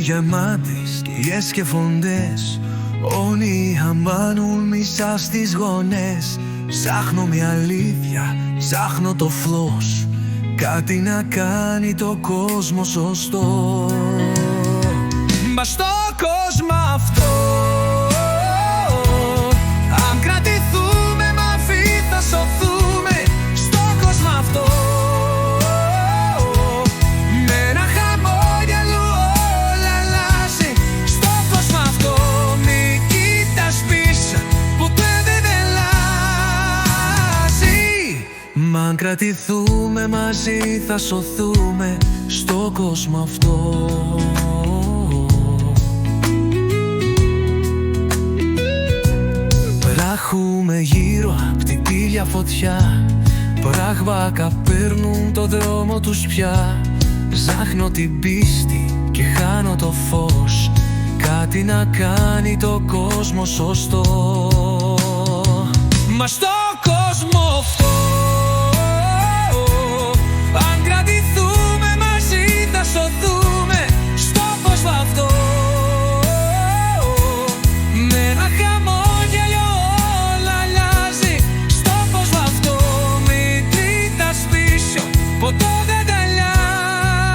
γεμάτες σκιές και φωντές. Όνοι αμάνουν μισά στις γωνές. Ψάχνω μια αλήθεια, ψάχνω το φλός, κάτι να κάνει το κόσμο σωστό. Μα στο κόσμο αυτό, αν κρατηθούμε μαφή θα σωθούμε. Στο κόσμο αυτό, με ένα χαμόγελο όλα αλλάζει. Στο κόσμο αυτό, μη κοίτας πίσω, ποτέ δεν αλλάζει. Μα αν κρατηθούμε μαζί θα σωθούμε. Στο κόσμο αυτό. Βράχουμε γύρω απ' την πύλια φωτιά. Πράγβακα παίρνουν το δρόμο τους πια. Ψάχνω την πίστη και χάνω το φως, κάτι να κάνει το κόσμο σωστό. Μα στο κόσμο αυτό, αν κρατηθούμε μαζί θα σωθούμε. Στο κόσμο αυτό, με ένα χαμόγελο όλα αλλάζει. Στο κόσμο αυτό, μην κοιτάς πίσω, ποτέ δεν τελειάζει.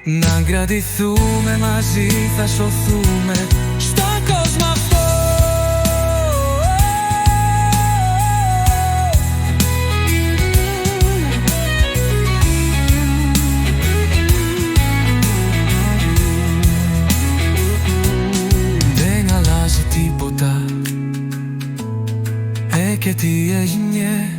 Να κρατηθούμε μαζί θα σωθούμε. Στο κόσμο αυτό. Και τι έγινε,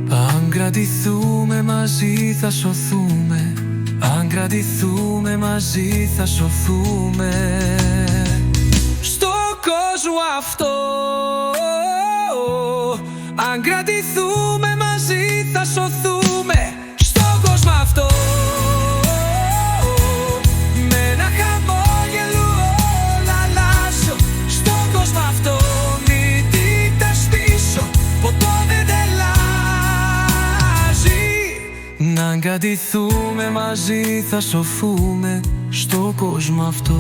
αν κρατηθούμε μαζί θα σωθούμε. Αν κρατηθούμε μαζί θα σωθούμε. Στο κόσμο αυτό, αν κρατηθούμε μαζί θα σωθούμε. Στο κόσμο αυτό, με ένα χαμόγελο όλα αλλάζω. Στο κόσμο αυτό, αν κρατηθούμε μαζί θα σωθούμε. Στο κόσμο αυτό.